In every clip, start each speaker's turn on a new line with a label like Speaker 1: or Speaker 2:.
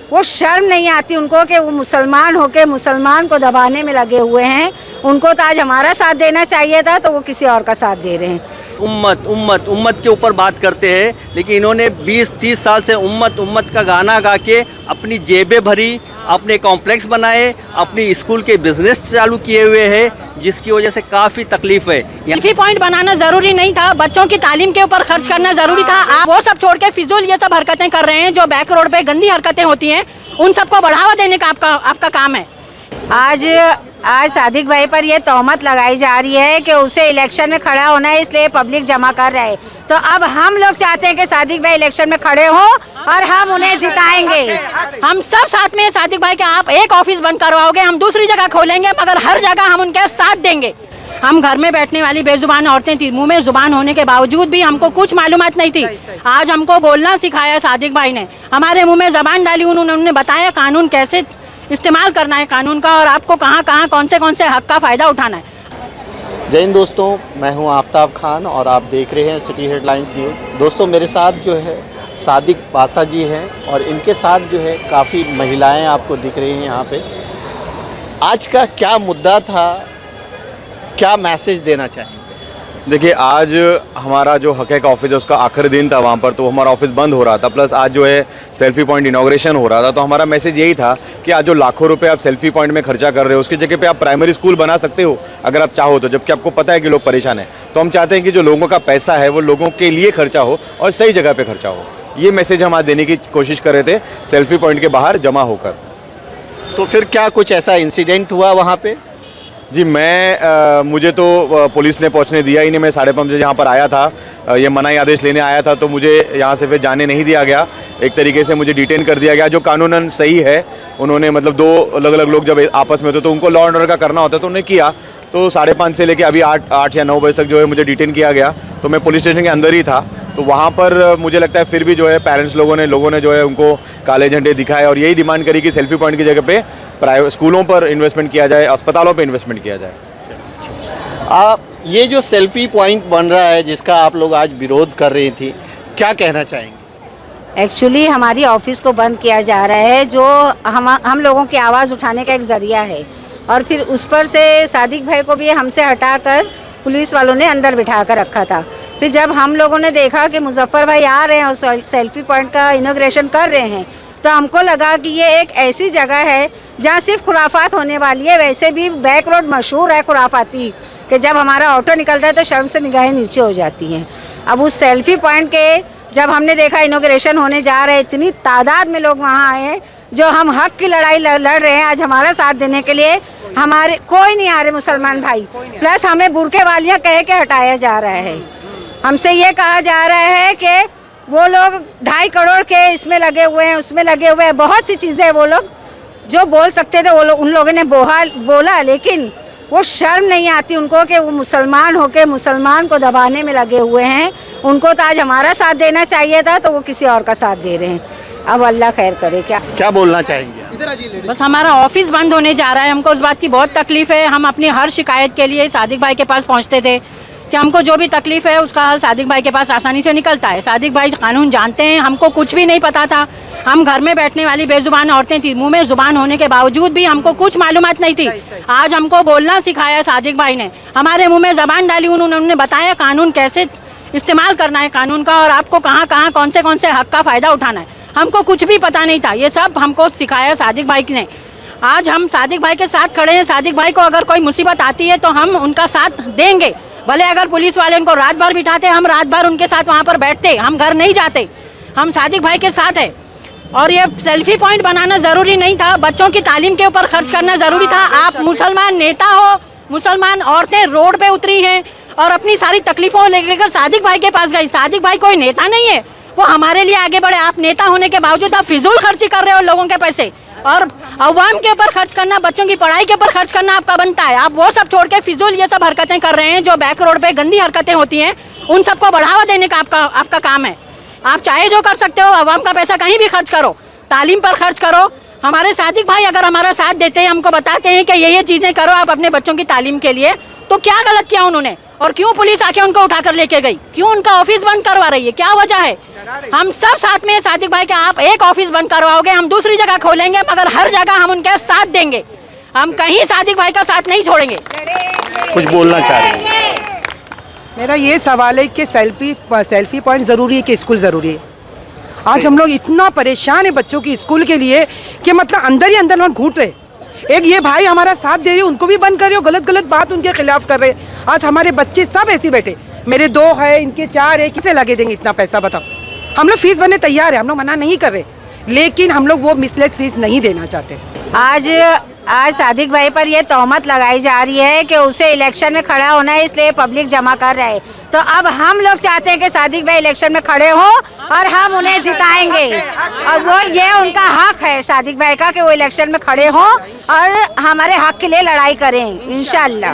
Speaker 1: वो शर्म नहीं आती उनको कि वो मुसलमान होके मुसलमान को दबाने में लगे हुए हैं। उनको तो आज हमारा साथ देना चाहिए था, तो वो किसी और का साथ दे रहे हैं।
Speaker 2: उम्मत उम्मत उम्मत के ऊपर बात करते हैं, लेकिन इन्होंने 20-30 साल से उम्मत उम्मत का गाना गा के अपनी जेबें भरी, अपने कॉम्प्लेक्स बनाए, अपनी स्कूल के बिजनेस चालू किए हुए हैं, जिसकी वजह से काफ़ी तकलीफ है।
Speaker 3: सेल्फी पॉइंट बनाना ज़रूरी नहीं था, बच्चों की तालीम के ऊपर खर्च करना ज़रूरी था। आप वो सब छोड़ के फिजूल ये सब हरकतें कर रहे हैं, जो बैक रोड पे गंदी हरकतें होती हैं, उन सबको बढ़ावा देने का आपका काम है।
Speaker 1: आज सादिक भाई पर ये तोहमत लगाई जा रही है कि उसे इलेक्शन में खड़ा होना है, इसलिए पब्लिक जमा कर रहा है। तो अब हम लोग चाहते हैं कि सादिक भाई इलेक्शन में खड़े हो और हम उन्हें जिताएंगे।
Speaker 3: हम सब साथ में सादिक भाई के, आप एक ऑफिस बंद करवाओगे, हम दूसरी जगह खोलेंगे, मगर हर जगह हम उनके साथ देंगे। हम घर में बैठने वाली बेजुबान औरतें थी, मुंह में जुबान होने के बावजूद भी हमको कुछ मालूमात नहीं थी। आज हमको बोलना सिखाया सादिक भाई ने, हमारे मुंह में जबान डाली, उन्होंने बताया कानून कैसे इस्तेमाल करना है कानून का, और आपको कहाँ कहाँ कौन से हक का फ़ायदा उठाना है।
Speaker 4: जय हिंद दोस्तों, मैं हूं आफ्ताब खान और आप देख रहे हैं सिटी हेडलाइंस न्यूज़। दोस्तों, मेरे साथ जो है सादिक पासा जी हैं और इनके साथ जो है काफ़ी महिलाएं आपको दिख रही हैं यहाँ पे। आज का क्या मुद्दा था, क्या मैसेज देना चाहेंगे?
Speaker 5: देखिए, आज हमारा जो हक़ ऑफिस है उसका आखिरी दिन था वहाँ पर, तो हमारा ऑफिस बंद हो रहा था। प्लस आज जो है सेल्फी पॉइंट इनॉग्रेशन हो रहा था, तो हमारा मैसेज यही था कि आज जो लाखों रुपए आप सेल्फी पॉइंट में खर्चा कर रहे हो, उसकी जगह पे आप प्राइमरी स्कूल बना सकते हो अगर आप चाहो तो, जबकि आपको पता है कि लोग परेशान हैं। तो हम चाहते हैं कि जो लोगों का पैसा है वो लोगों के लिए खर्चा हो और सही जगह पर खर्चा हो। ये मैसेज हम आज देने की कोशिश कर रहे थे सेल्फी पॉइंट के बाहर जमा होकर।
Speaker 4: तो फिर क्या कुछ ऐसा इंसिडेंट हुआ वहाँ पर?
Speaker 5: जी, मुझे तो पुलिस ने पहुंचने दिया ही नहीं। मैं 5:30 बजे यहाँ पर आया था, ये मनाही आदेश लेने आया था, तो मुझे यहाँ से फिर जाने नहीं दिया गया। एक तरीके से मुझे डिटेन कर दिया गया, जो कानूनन सही है। उन्होंने मतलब 2 अलग अलग लोग जब आपस में होते तो उनको लॉ एंड ऑर्डर का करना होता है, तो उन्होंने किया। तो 5:30 से लेके अभी 8 या 9 बजे तक जो है मुझे डिटेन किया गया। तो मैं पुलिस स्टेशन के अंदर ही था। तो वहाँ पर मुझे लगता है फिर भी जो है पेरेंट्स लोगों ने जो है उनको काले झंडे दिखाए और यही डिमांड करी कि सेल्फी पॉइंट की जगह पे प्राइवेट स्कूलों पर इन्वेस्टमेंट किया जाए, अस्पतालों पे इन्वेस्टमेंट किया जाए।
Speaker 4: ये जो सेल्फी पॉइंट बन रहा है जिसका आप लोग आज विरोध कर रही थी, क्या कहना चाहेंगे?
Speaker 1: एक्चुअली हमारी ऑफिस को बंद किया जा रहा है, जो हम लोगों की आवाज़ उठाने का एक ज़रिया है, और फिर उस पर से सादिक भाई को भी हमसे हटाकर पुलिस वालों ने अंदर बिठा कर रखा था। फिर जब हम लोगों ने देखा कि मुजफ्फर भाई आ रहे हैं और सेल्फी पॉइंट का इनॉग्रेशन कर रहे हैं, तो हमको लगा कि ये एक ऐसी जगह है जहाँ सिर्फ खुराफात होने वाली है। वैसे भी बैक रोड मशहूर है खुराफाती, कि जब हमारा ऑटो निकलता है तो शर्म से निगाहें नीचे हो जाती हैं। अब उस सेल्फी पॉइंट के जब हमने देखा इनॉग्रेशन होने जा रहा है, इतनी तादाद में लोग वहाँ आए जो हम हक की लड़ाई लड़ रहे हैं आज हमारा साथ देने के लिए। हमारे कोई नहीं आ रहे मुसलमान भाई, प्लस हमें बुरके वालियाँ कह के हटाया जा रहा है। हमसे ये कहा जा रहा है कि वो लोग 2.5 करोड़ के इसमें लगे हुए हैं, उसमें लगे हुए हैं, बहुत सी चीज़ें वो लोग जो बोल सकते थे उन लोगों ने बोला, लेकिन वो शर्म नहीं आती उनको कि वो मुसलमान होके मुसलमान को दबाने में लगे हुए हैं। उनको तो आज हमारा साथ देना चाहिए था, तो वो किसी और का साथ दे रहे हैं। अब अल्लाह खैर करे।
Speaker 4: क्या बोलना चाहेंगे?
Speaker 3: बस हमारा ऑफिस बंद होने जा रहा है, हमको उस बात की बहुत तकलीफ़ है। हम अपनी हर शिकायत के लिए सादिक भाई के पास पहुंचते थे कि हमको जो भी तकलीफ़ है उसका हल सादिक भाई के पास आसानी से निकलता है। सादिक भाई कानून जानते हैं, हमको कुछ भी नहीं पता था। हम घर में बैठने वाली बेजुबान औरतें थी, मुंह में जुबान होने के बावजूद भी हमको कुछ मालूमात नहीं थी। आज हमको बोलना सिखाया सादिक भाई ने, हमारे मुँह में ज़बान डाली, उन्होंने बताया कानून कैसे इस्तेमाल करना है कानून का, और आपको कहाँ कहाँ कौन से हक का फ़ायदा उठाना है। हमको कुछ भी पता नहीं था, ये सब हमको सिखाया सादिक भाई ने। आज हम सादिक भाई के साथ खड़े हैं। सादिक भाई को अगर कोई मुसीबत आती है तो हम उनका साथ देंगे, भले अगर पुलिस वाले उनको रात भर बिठाते, हम रात भर उनके साथ वहाँ पर बैठते, हम घर नहीं जाते, हम सादिक भाई के साथ है। और ये सेल्फी पॉइंट बनाना ज़रूरी नहीं था, बच्चों की तालीम के ऊपर खर्च करना ज़रूरी था। आप मुसलमान नेता हो, मुसलमान औरतें रोड पे उतरी हैं और अपनी सारी तकलीफ़ों लेकर सादिक भाई के पास गई। सादिक भाई कोई नेता नहीं है, वो हमारे लिए आगे बढ़े। आप नेता होने के बावजूद आप फिजूल खर्ची कर रहे हो लोगों के पैसे, और अवाम के ऊपर खर्च करना, बच्चों की पढ़ाई के ऊपर खर्च करना आपका बनता है। आप वो सब छोड़ के फिजूल ये सब हरकतें कर रहे हैं, जो बैक रोड पे गंदी हरकतें होती हैं, उन सबको बढ़ावा देने का आपका काम है। आप चाहे जो कर सकते हो, अवाम का पैसा कहीं भी खर्च करो, तालीम पर खर्च करो। हमारे सादिक भाई अगर हमारा साथ देते हैं, हमको बताते हैं कि ये चीज़ें करो आप अपने बच्चों की तालीम के लिए, तो क्या गलत किया उन्होंने, और क्यों पुलिस आके उनको उठा कर लेके गई, क्यों उनका ऑफिस बंद करवा रही है, क्या वजह है? हम सब साथ में सादिक भाई के, आप एक ऑफिस बंद करवाओगे, हम दूसरी जगह खोलेंगे, मगर हर जगह हम उनके साथ देंगे, हम कहीं सादिक भाई का साथ नहीं छोड़ेंगे।
Speaker 4: कुछ बोलना चाह रहे हैं?
Speaker 6: मेरा ये सवाल है कि सेल्फी पॉइंट ज़रूरी है कि स्कूल ज़रूरी है? आज हम लोग इतना परेशान है बच्चों की स्कूल के लिए कि मतलब अंदर ही अंदर हम घूट रहे। एक ये भाई हमारा साथ दे रहे, उनको भी बंद कर रहे हो, गलत गलत बात उनके खिलाफ कर रहे। आज हमारे बच्चे सब ऐसे बैठे, मेरे 2 है, इनके 4 है, किसे लगे देंगे इतना पैसा बताओ? हम लोग फीस भरने तैयार है, हम लोग मना नहीं कर रहे, लेकिन हम लोग वो मिसलेस फीस नहीं देना चाहते।
Speaker 1: आज सादिक भाई पर ये तोहमत लगाई जा रही है कि उसे इलेक्शन में खड़ा होना है, इसलिए पब्लिक जमा कर रहे हैं। तो अब हम लोग चाहते हैं कि सादिक भाई इलेक्शन में खड़े हों और हम उन्हें जिताएंगे, और वो ये उनका हक है सादिक भाई का कि वो इलेक्शन में खड़े हों और हमारे हक के लिए लड़ाई करें इंशाल्लाह।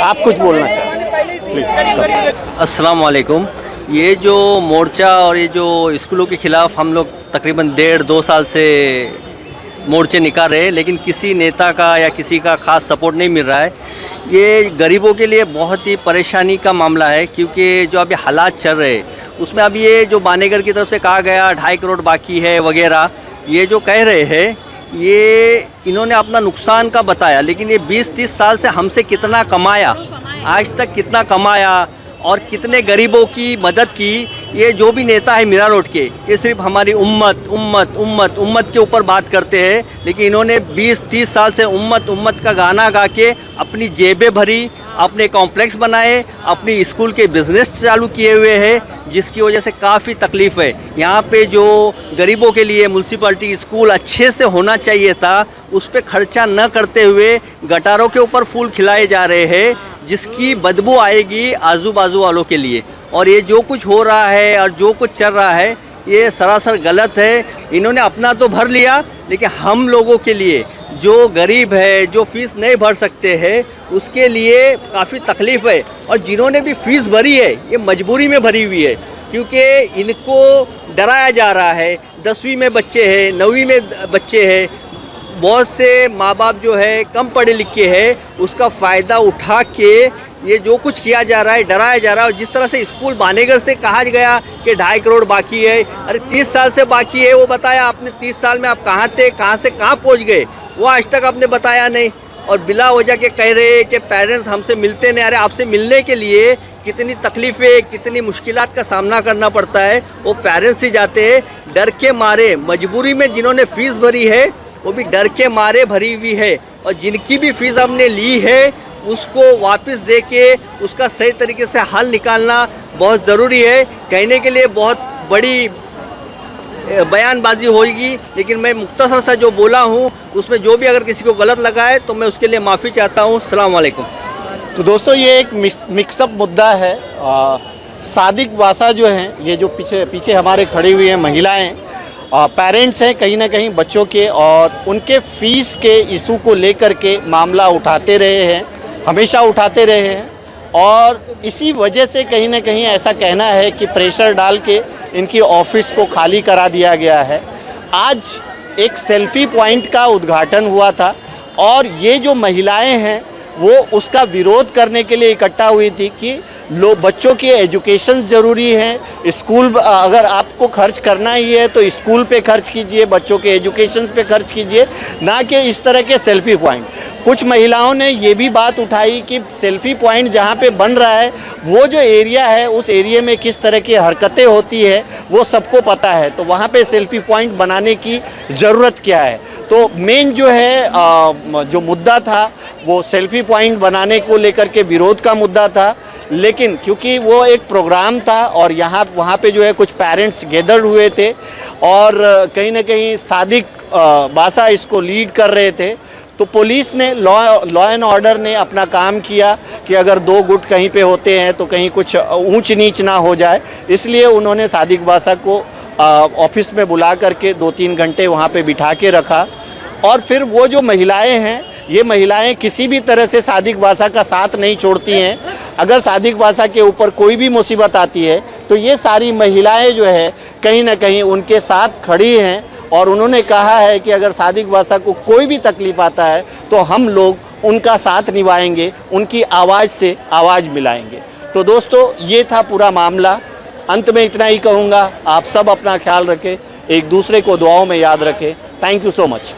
Speaker 4: आप कुछ बोलना चाहते हैं?
Speaker 2: अस्सलाम वालेकुम। ये जो मोर्चा और ये जो स्कूलों के ख़िलाफ़ हम लोग तकरीबन 1.5-2 साल से मोर्चे निकाल रहे हैं, लेकिन किसी नेता का या किसी का ख़ास सपोर्ट नहीं मिल रहा है। ये गरीबों के लिए बहुत ही परेशानी का मामला है, क्योंकि जो अभी हालात चल रहे हैं उसमें अब ये जो बानेगढ़ की तरफ से कहा गया 2.5 करोड़ बाकी है वगैरह, ये जो कह रहे हैं ये इन्होंने अपना नुकसान का बताया, लेकिन ये 20-30 साल से हमसे कितना कमाया, आज तक कितना कमाया और कितने गरीबों की मदद की। ये जो भी नेता है मीरा रोड के, ये सिर्फ हमारी उम्मत के ऊपर बात करते हैं, लेकिन इन्होंने 20-30 साल से उम्मत का गाना गा के अपनी जेबें भरी, अपने कॉम्प्लेक्स बनाए, अपनी स्कूल के बिज़नेस चालू किए हुए हैं, जिसकी वजह से काफ़ी तकलीफ़ है। यहाँ पे जो गरीबों के लिए म्यूनसिपलिटी स्कूल अच्छे से होना चाहिए था, उस पर खर्चा न करते हुए गटारों के ऊपर फूल खिलाए जा रहे हैं, जिसकी बदबू आएगी आजू बाजू वालों के लिए। और ये जो कुछ हो रहा है और जो कुछ चल रहा है ये सरासर गलत है। इन्होंने अपना तो भर लिया, लेकिन हम लोगों के लिए जो गरीब है, जो फ़ीस नहीं भर सकते हैं, उसके लिए काफ़ी तकलीफ़ है। और जिन्होंने भी फ़ीस भरी है ये मजबूरी में भरी हुई है, क्योंकि इनको डराया जा रहा है। 10वीं में बच्चे हैं, 9वीं में बच्चे हैं, बहुत से माँ बाप जो है कम पढ़े लिखे हैं, उसका फ़ायदा उठा के ये जो कुछ किया जा रहा है, डराया जा रहा है। और जिस तरह से स्कूल बानेगढ़ से कहा गया कि 2.5 करोड़ बाकी है, अरे 30 साल से बाकी है, वो बताया आपने 30 साल में आप कहाँ थे, कहाँ से कहाँ पहुँच गए, वो आज तक आपने बताया नहीं। और बिला वजह के कह रहे कि पेरेंट्स हमसे मिलते नहीं। अरे आपसे मिलने के लिए कितनी तकलीफ़ें, कितनी मुश्किलात का सामना करना पड़ता है, वो पेरेंट्स ही जाते हैं डर के मारे। मजबूरी में जिन्होंने फ़ीस भरी है वो भी डर के मारे भरी हुई है, और जिनकी भी फ़ीस हमने ली है उसको वापस दे के उसका सही तरीके से हल निकालना बहुत ज़रूरी है। कहने के लिए बहुत बड़ी बयानबाजी होगी, लेकिन मैं मुख्तसर सा जो बोला हूँ उसमें जो भी अगर किसी को गलत लगा है तो मैं उसके लिए माफ़ी चाहता हूँ। अस्सलाम वालेकुम।
Speaker 4: तो दोस्तों ये एक मिक्सअप मुद्दा है। सादिक वासा जो हैं, ये जो पीछे हमारे खड़ी हुई हैं महिलाएं, पेरेंट्स हैं कहीं ना कहीं बच्चों के, और उनके फ़ीस के इशू को लेकर के मामला उठाते रहे हैं, हमेशा उठाते रहे हैं। और इसी वजह से कहीं ना कहीं ऐसा कहना है कि प्रेशर डाल के इनकी ऑफिस को खाली करा दिया गया है। आज एक सेल्फी पॉइंट का उद्घाटन हुआ था, और ये जो महिलाएं हैं वो उसका विरोध करने के लिए इकट्ठा हुई थी कि बच्चों की एजुकेशन ज़रूरी है। स्कूल अगर आपको खर्च करना ही है तो स्कूल पे खर्च कीजिए, बच्चों के एजुकेशन पे खर्च कीजिए, ना कि इस तरह के सेल्फी पॉइंट। कुछ महिलाओं ने ये भी बात उठाई कि सेल्फी पॉइंट जहाँ पे बन रहा है वो जो एरिया है उस एरिया में किस तरह की हरकतें होती है वो सबको पता है, तो वहाँ पे सेल्फी पॉइंट बनाने की ज़रूरत क्या है। तो मेन जो है जो मुद्दा था वो सेल्फी पॉइंट बनाने को लेकर के विरोध का मुद्दा था, लेकिन क्योंकि वो एक प्रोग्राम था और वहाँ पे जो है कुछ पेरेंट्स गैदर हुए थे और कहीं ना कहीं सादिक बासा इसको लीड कर रहे थे, तो पुलिस ने लॉ एंड ऑर्डर ने अपना काम किया कि अगर 2 गुट कहीं पे होते हैं तो कहीं कुछ ऊंच नीच ना हो जाए, इसलिए उन्होंने सादिक बासा को ऑफिस में बुला करके 2-3 घंटे वहाँ पे बिठा के रखा। और फिर वो जो महिलाएं हैं, ये महिलाएं किसी भी तरह से सादिक बासा का साथ नहीं छोड़ती हैं। अगर सादिक बासा के ऊपर कोई भी मुसीबत आती है तो ये सारी महिलाएं जो है कहीं ना कहीं उनके साथ खड़ी हैं और उन्होंने कहा है कि अगर सादिक बादशाह को कोई भी तकलीफ़ आता है तो हम लोग उनका साथ निभाएंगे, उनकी आवाज़ से आवाज़ मिलाएंगे। तो दोस्तों ये था पूरा मामला। अंत में इतना ही कहूँगा, आप सब अपना ख्याल रखें, एक दूसरे को दुआओं में याद रखें। Thank you so much.